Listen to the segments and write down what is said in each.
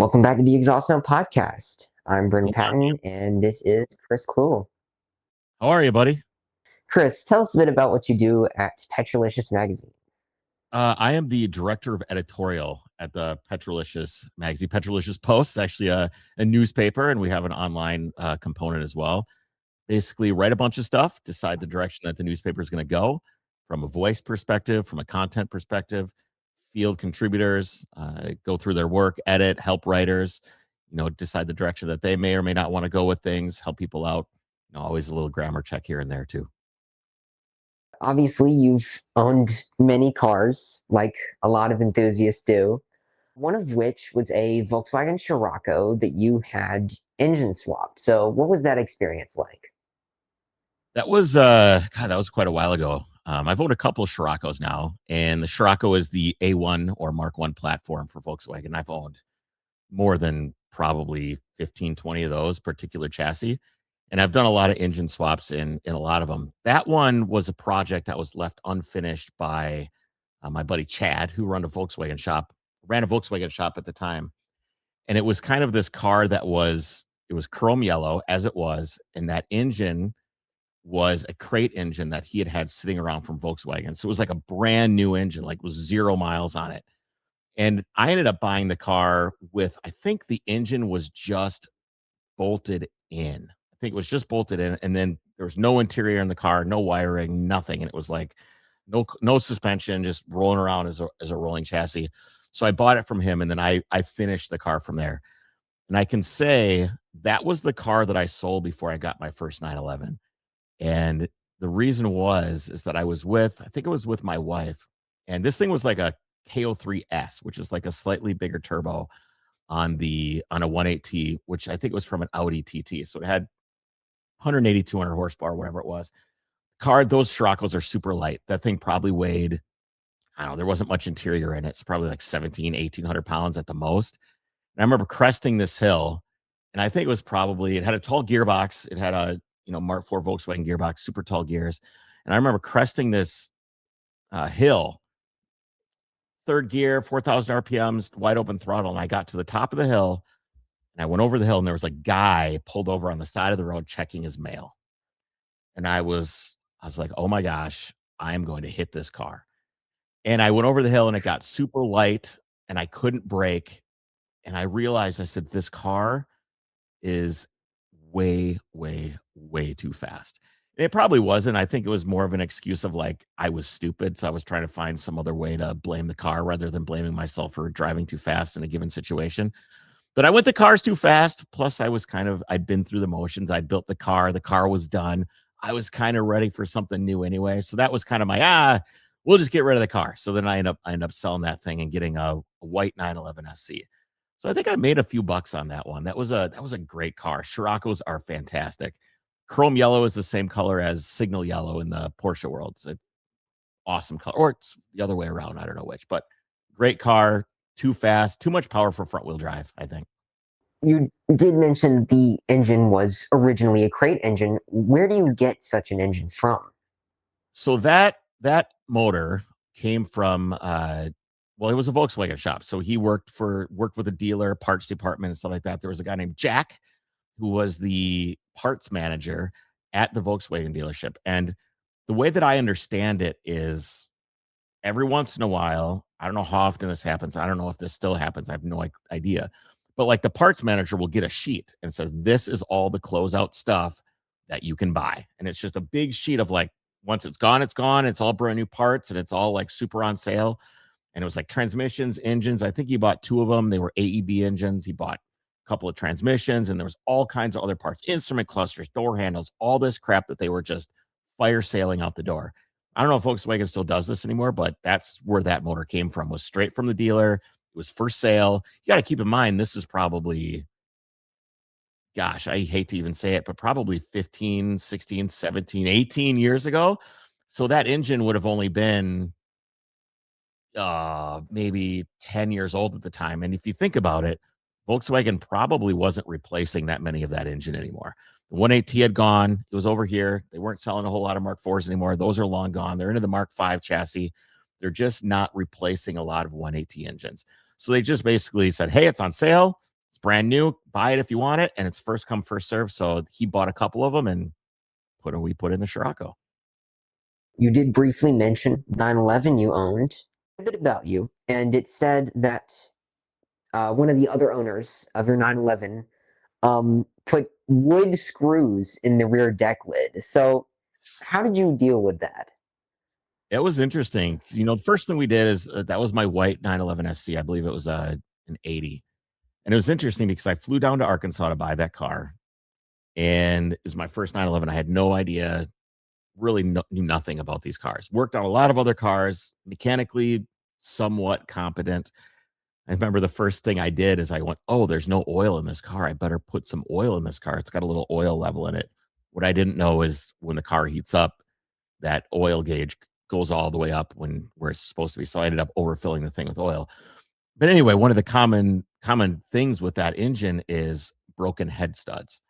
Welcome back to the Exhaust Note Podcast. I'm Brynn Going on? Patton, and this is Kris Clewell. How are you, buddy? Kris, tell us a bit about what you do at Petrolicious magazine. I am the director of editorial at the Petrolicious magazine. Petrolicious Post is actually a newspaper, and we have an online component as well. Basically, write a bunch of stuff, decide the direction that the newspaper is going to go from a voice perspective, from a content perspective, field contributors, go through their work, edit, help writers, decide the direction that they may or may not want to go with things, help people out. Always a little grammar check here and there too. Obviously, you've owned many cars, like a lot of enthusiasts do, one of which was a Volkswagen Scirocco that you had engine swapped. So, what was that experience like? That was that was quite a while ago. I've owned a couple of Scirocco's now, and the Scirocco is the A1 or Mark 1 platform for Volkswagen. I've owned more than probably 15, 20 of those particular chassis. And I've done a lot of engine swaps in a lot of them. That one was a project that was left unfinished by my buddy Chad, who ran a Volkswagen shop at the time. And it was kind of this car it was chrome yellow as it was. And that engine was a crate engine that he had sitting around from Volkswagen. So it was like a brand new engine, like was 0 miles on it. And I ended up buying the car with, I think the engine was just bolted in. I think it was just bolted in, and then there was no interior in the car, no wiring, nothing. And it was like no suspension, just rolling around as a rolling chassis. So I bought it from him, and then I finished the car from there. And I can say that was the car that I sold before I got my first 911. And the reason is that I think it was with my wife, and this thing was like a KO3S, which is like a slightly bigger turbo on a 1.8T, which I think was from an Audi TT. So it had 180, 200 horsepower, whatever it was. Those Scirocco's are super light. That thing probably weighed, I don't know, there wasn't much interior in it. It's probably like 1,800 pounds at the most. And I remember cresting this hill, and I think it had a tall gearbox. It had a, Mark IV Volkswagen gearbox, super tall gears. And I remember cresting this hill, third gear, 4,000 RPMs, wide open throttle. And I got to the top of the hill, and I went over the hill, and there was a guy pulled over on the side of the road checking his mail. And I was like, oh my gosh, I am going to hit this car. And I went over the hill, and it got super light, and I couldn't brake. And I realized, I said, this car is way, way, way too fast. And it probably wasn't. I think it was more of an excuse of like, I was stupid. So I was trying to find some other way to blame the car rather than blaming myself for driving too fast in a given situation. But I went the cars too fast. Plus, I'd been through the motions. I built the car was done. I was kind of ready for something new anyway. So that was kind of we'll just get rid of the car. So then I end up selling that thing and getting a white 911 SC. So I think I made a few bucks on that one. That was a great car. Scirocco's are fantastic. Chrome yellow is the same color as signal yellow in the Porsche world. It's an awesome color, or it's the other way around. I don't know which, but great car. Too fast, too much power for front wheel drive, I think. You did mention the engine was originally a crate engine. Where do you get such an engine from? So that motor came from it was a Volkswagen shop. So he worked with a dealer, parts department, and stuff like that. There was a guy named Jack who was the parts manager at the Volkswagen dealership. And the way that I understand it is every once in a while, I don't know how often this happens. I don't know if this still happens. I have no idea. But like the parts manager will get a sheet and says, this is all the closeout stuff that you can buy. And it's just a big sheet of like, once it's gone, it's gone. It's all brand new parts, and it's all like super on sale. And it was like transmissions, engines. I think he bought 2 of them. They were AEB engines. He bought a couple of transmissions, and there was all kinds of other parts, instrument clusters, door handles, all this crap that they were just fire sailing out the door. I don't know if Volkswagen still does this anymore, but that's where that motor came from, was straight from the dealer. It was for sale. You got to keep in mind, this is probably, gosh, I hate to even say it, but probably 15, 16, 17, 18 years ago. So that engine would have only been maybe 10 years old at the time. And if you think about it, Volkswagen probably wasn't replacing that many of that engine anymore. The 1.8T had gone. It was over here. They weren't selling a whole lot of Mark IVs anymore. Those are long gone. They're into the Mark V chassis. They're just not replacing a lot of 1.8T engines. So they just basically said, hey, it's on sale. brand new. Buy it if you want it, and it's first come, first serve. So he bought a couple of them, and we put in the Scirocco. You did briefly mention 911 you owned. A bit about you, and it said that one of the other owners of your 911 put wood screws in the rear deck lid. So, how did you deal with that? It was interesting. The first thing we did is that was my white 911 SC. I believe it was an 80. And it was interesting because I flew down to Arkansas to buy that car. And it was my first 911. I had no idea, really knew nothing about these cars. Worked on a lot of other cars, mechanically somewhat competent. I remember the first thing I did is I went, oh, there's no oil in this car. I better put some oil in this car. It's got a little oil level in it. What I didn't know is when the car heats up, that oil gauge goes all the way up where it's supposed to be. So I ended up overfilling the thing with oil. But anyway, one of the common things with that engine is broken head studs.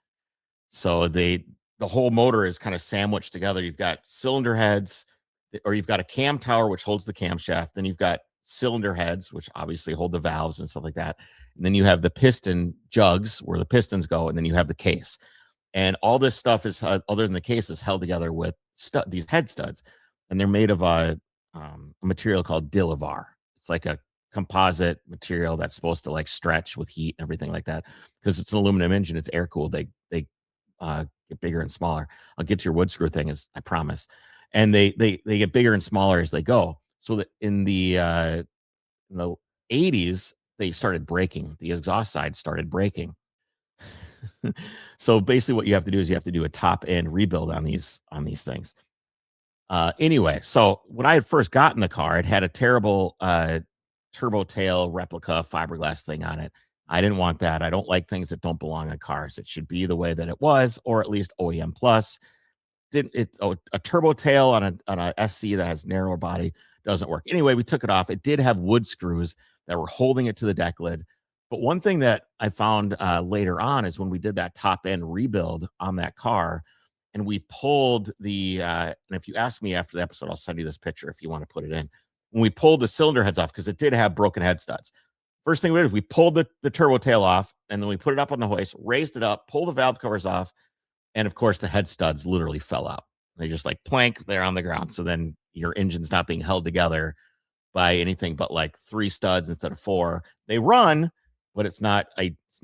So the whole motor is kind of sandwiched together. You've got cylinder heads, or you've got a cam tower which holds the camshaft. Then you've got cylinder heads, which obviously hold the valves and stuff like that. And then you have the piston jugs where the pistons go, and then you have the case. And all this stuff is, other than the case, is held together with these head studs, and they're made of a material called Delavar. It's like a composite material that's supposed to like stretch with heat and everything like that. Because it's an aluminum engine, it's air cooled. They get bigger and smaller. I'll get to your wood screw thing, as I promise. And they get bigger and smaller as they go. So that in the 80s, they started breaking. The exhaust side started breaking. So basically what you have to do is you have to do a top end rebuild on these things. Anyway, so when I had first gotten the car, it had a terrible turbo tail replica fiberglass thing on it. I didn't want that. I don't like things that don't belong in cars. It should be the way that it was, or at least OEM plus. A turbo tail on a SC that has narrower body doesn't work. Anyway, we took it off. It did have wood screws that were holding it to the deck lid. But one thing that I found later on is when we did that top end rebuild on that car, and we pulled and if you ask me after the episode, I'll send you this picture if you want to put it in. When we pulled the cylinder heads off, because it did have broken head studs. First thing we did is we pulled the turbo tail off, and then we put it up on the hoist, raised it up, pulled the valve covers off, and of course the head studs literally fell out. They just like plank there on the ground. So then your engine's not being held together by anything but like 3 studs instead of 4. They run, but it's not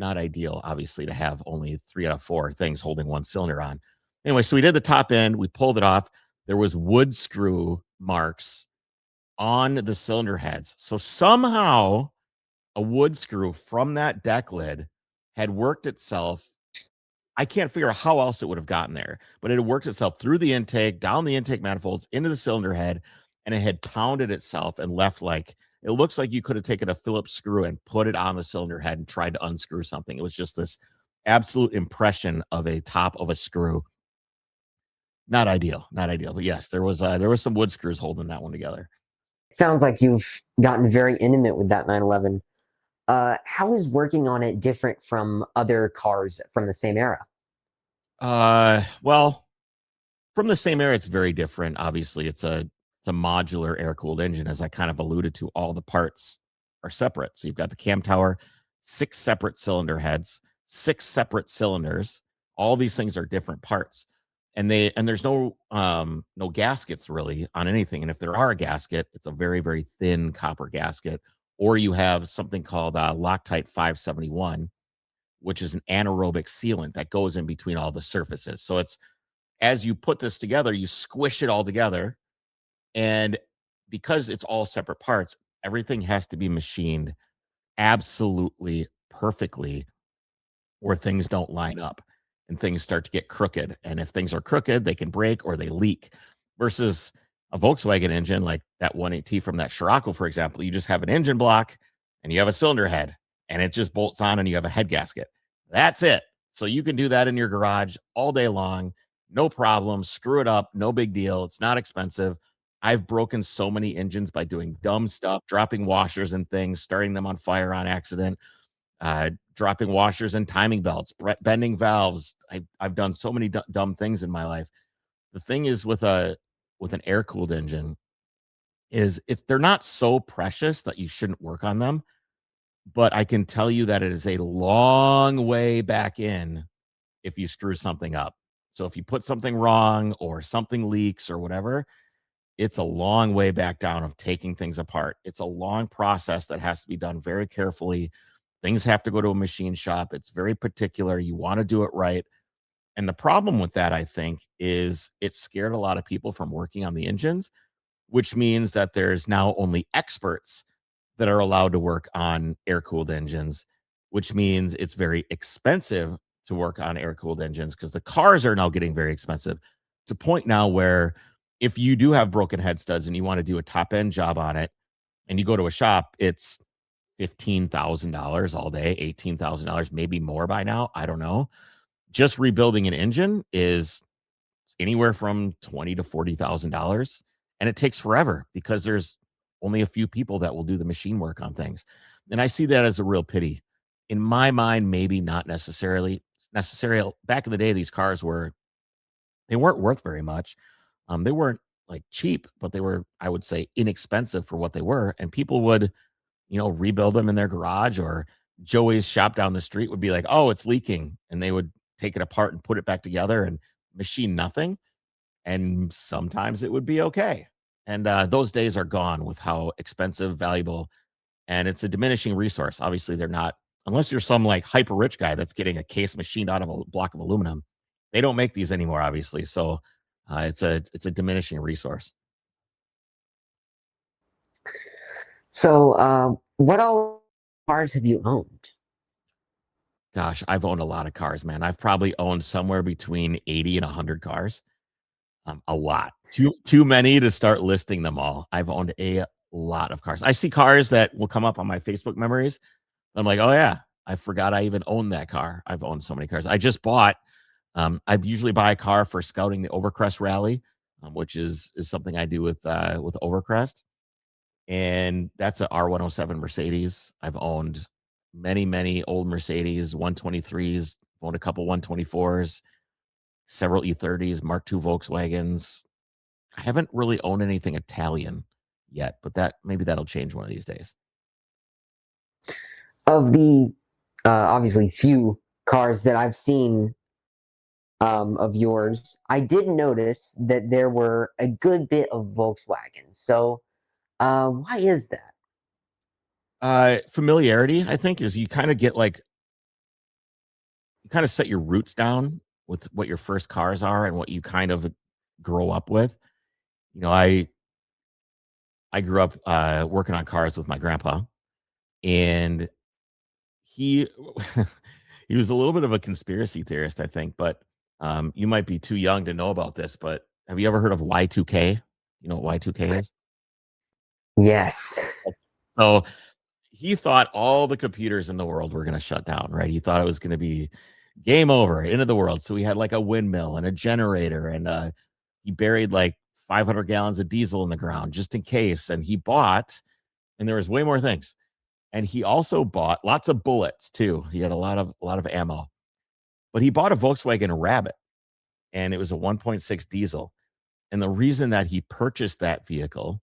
ideal, obviously, to have only 3 out of 4 things holding one cylinder on. Anyway, so we did the top end, we pulled it off. There was wood screw marks on the cylinder heads. So somehow a wood screw from that deck lid had worked itself. I can't figure out how else it would have gotten there, but it had worked itself through the intake, down the intake manifolds, into the cylinder head, and it had pounded itself and left it looks like you could have taken a Phillips screw and put it on the cylinder head and tried to unscrew something. It was just this absolute impression of a top of a screw. Not ideal, but yes, there was some wood screws holding that one together. Sounds like you've gotten very intimate with that 911. How is working on it different from other cars from the same era? Well, from the same era, it's very different. Obviously, it's a modular air cooled engine, as I kind of alluded to. All the parts are separate. So you've got the cam tower, 6 separate cylinder heads, 6 separate cylinders. All these things are different parts, and there's no gaskets really on anything. And if there are a gasket, it's a very, very thin copper gasket, or you have something called Loctite 571, which is an anaerobic sealant that goes in between all the surfaces. So it's, as you put this together, you squish it all together. And because it's all separate parts, everything has to be machined absolutely perfectly, or things don't line up and things start to get crooked. And if things are crooked, they can break or they leak. Versus a Volkswagen engine like that 1.8T from that Scirocco, for example, you just have an engine block and you have a cylinder head and it just bolts on and you have a head gasket. That's it. So you can do that in your garage all day long. No problem. Screw it up. No big deal. It's not expensive. I've broken so many engines by doing dumb stuff, dropping washers and things, starting them on fire on accident, dropping washers and timing belts, bending valves. I've done so many dumb things in my life. The thing is with an air cooled engine is they're not so precious that you shouldn't work on them, but I can tell you that it is a long way back in if you screw something up. So if you put something wrong or something leaks or whatever, it's a long way back down of taking things apart. It's a long process that has to be done very carefully. Things have to go to a machine shop. It's very particular. You want to do it right. And the problem with that, I think, is it scared a lot of people from working on the engines, which means that there's now only experts that are allowed to work on air cooled engines, which means it's very expensive to work on air cooled engines because the cars are now getting very expensive to point now where if you do have broken head studs and you want to do a top end job on it and you go to a shop, it's $15,000 all day, $18,000, maybe more by now. I don't know. Just rebuilding an engine is anywhere from $20 to $40,000, and it takes forever because there's only a few people that will do the machine work on things. And I see that as a real pity. In my mind, maybe not necessarily necessary. Back in the day, these cars they weren't worth very much. They weren't like cheap, but they were, I would say, inexpensive for what they were. And people would, rebuild them in their garage, or Joey's shop down the street would be like, oh, it's leaking. And they would take it apart and put it back together and machine nothing. And sometimes it would be okay. And those days are gone with how expensive, valuable, and it's a diminishing resource. Obviously, they're not, unless you're some like hyper rich guy that's getting a case machined out of a block of aluminum. They don't make these anymore, obviously. So it's a diminishing resource. So, what all cars have you owned? Gosh, I've owned a lot of cars, man. I've probably owned somewhere between 80 and 100 cars. A lot. Too many to start listing them all. I've owned a lot of cars. I see cars that will come up on my Facebook memories. I'm like, oh yeah, I forgot I even owned that car. I've owned so many cars. I just bought. I usually buy a car for scouting the Overcrest rally, which is something I do with Overcrest, and that's a R107 Mercedes. I've owned many old Mercedes 123s. Owned a couple 124s, several E30s, Mark II Volkswagens. I haven't really owned anything Italian yet, but maybe that'll change one of these days. Of the obviously few cars that I've seen of yours, I did notice that there were a good bit of Volkswagens. So, why is that? Familiarity, I think, is you kind of get like you kind of set your roots down with what your first cars are and what you kind of grow up with. You know, I grew up working on cars with my grandpa, and he he was a little bit of a conspiracy theorist, I think, but you might be too young to know about this, but have you ever heard of Y2K? You know what Y2K is? Yes. So he thought all the computers in the world were going to shut down, right? He thought it was going to be game over, end of the world. So he had like a windmill and a generator, and he buried like 500 gallons of diesel in the ground just in case. And he bought, and there was way more things. And he also bought lots of bullets too. He had a lot of ammo, but he bought a Volkswagen Rabbit, and it was a 1.6 diesel. And the reason that he purchased that vehicle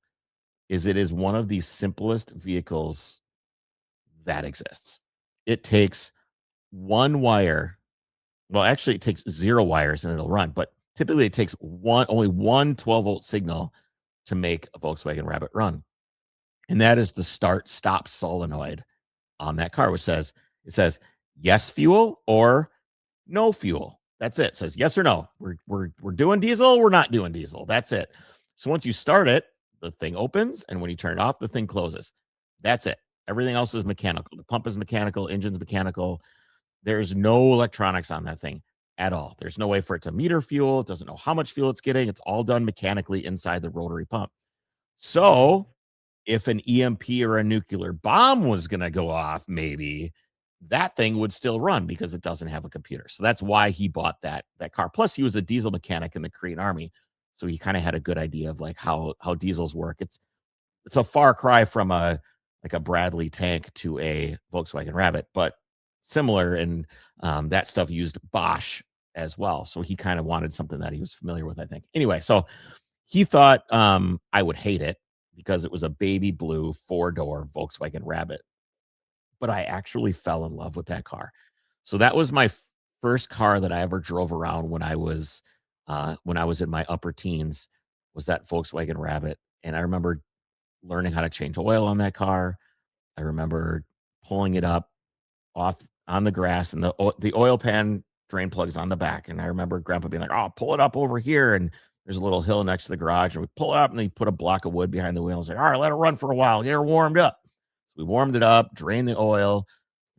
is it is one of the simplest vehicles that exists. It takes one wire. Well, actually, it takes zero wires and it'll run, but typically it takes only one 12-volt signal to make a Volkswagen Rabbit run. And that is the start stop solenoid on that car, which says yes fuel or no fuel. That's it. It says yes or no. We're doing diesel, we're not doing diesel. That's it. So once you start it, the thing opens, and when you turn it off, the thing closes. That's it. Everything else is mechanical. The pump is mechanical, engine's mechanical. There's no electronics on that thing at all. There's no way for it to meter fuel. It doesn't know how much fuel it's getting. It's all done mechanically inside the rotary pump. So if an EMP or a nuclear bomb was going to go off, maybe that thing would still run because it doesn't have a computer. So that's why he bought that car. Plus, he was a diesel mechanic in the Korean Army, so he kind of had a good idea of like how diesels work. It's a far cry from a Bradley tank to a Volkswagen Rabbit, but similar. And that stuff used Bosch as well. So he kind of wanted something that he was familiar with, I think. Anyway, so he thought I would hate it because it was a baby blue 4-door Volkswagen Rabbit. but I actually fell in love with that car. So that was my first car that I ever drove around when I was in my upper teens, was that Volkswagen Rabbit. And I remember learning how to change oil on that car. I remember pulling it up off on the grass, and the oil pan drain plugs on the back. And I remember Grandpa being like, "Oh, pull it up over here." And there's a little hill next to the garage, and we pull it up, and he put a block of wood behind the wheel. And was like, "All right, let it run for a while, get her warmed up." So we warmed it up, drained the oil,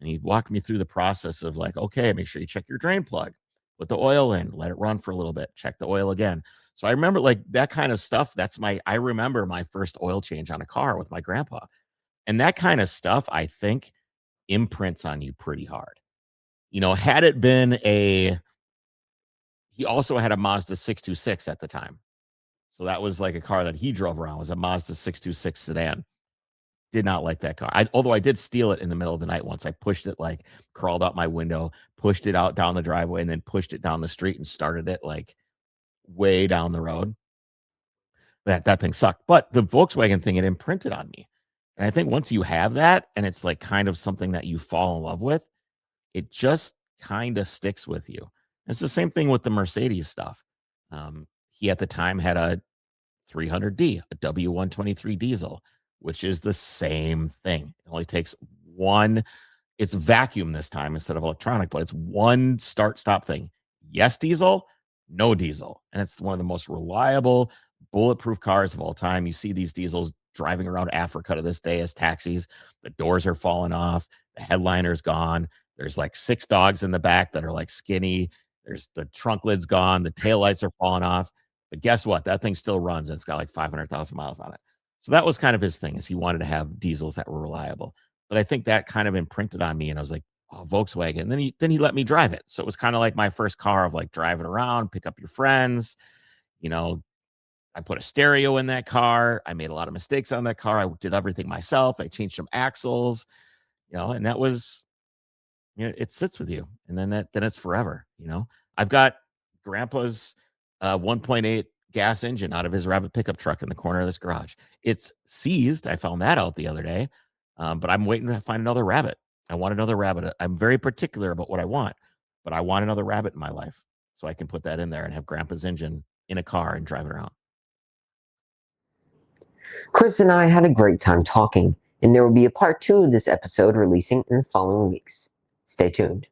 and he walked me through the process of like, "Okay, make sure you check your drain plug, put the oil in, let it run for a little bit, check the oil again." So I remember like that kind of stuff. I remember my first oil change on a car with my grandpa, and that kind of stuff, I think, imprints on you pretty hard. Had it been he also had a Mazda 626 at the time. So that was like a car that he drove around, was a Mazda 626 sedan. Did not like that car. Although I did steal it in the middle of the night once. I pushed it, like crawled out my window, pushed it out down the driveway, and then pushed it down the street and started it like way down the road. That thing sucked. But the Volkswagen thing, it imprinted on me. And I think once you have that and it's like kind of something that you fall in love with, it just kind of sticks with you. It's the same thing with the Mercedes stuff. He at the time had a 300D, a W123 diesel, which is the same thing. It only takes one. It's vacuum this time instead of electronic, but it's one start stop thing. Yes, diesel, no diesel. And it's one of the most reliable, bulletproof cars of all time. You see these diesels driving around Africa to this day as taxis. The doors are falling off, the headliner's gone. There's like 6 dogs in the back that are like skinny. There's the trunk lid's gone, the taillights are falling off. But guess what? That thing still runs and it's got like 500,000 miles on it. So that was kind of his thing, is he wanted to have diesels that were reliable. But I think that kind of imprinted on me, and I was like, "Oh, Volkswagen." And then he let me drive it. So it was kind of like my first car of like driving around, pick up your friends. You know, I put a stereo in that car. I made a lot of mistakes on that car. I did everything myself. I changed some axles, and that was, it sits with you. And then it's forever. I've got grandpa's 1.8 gas engine out of his Rabbit pickup truck in the corner of this garage. It's seized. I found that out the other day. But I'm waiting to find another Rabbit. I want another Rabbit. I'm very particular about what I want, but I want another Rabbit in my life so I can put that in there and have grandpa's engine in a car and drive it around. Kris and I had a great time talking, and there will be a part 2 of this episode releasing in the following weeks. Stay tuned.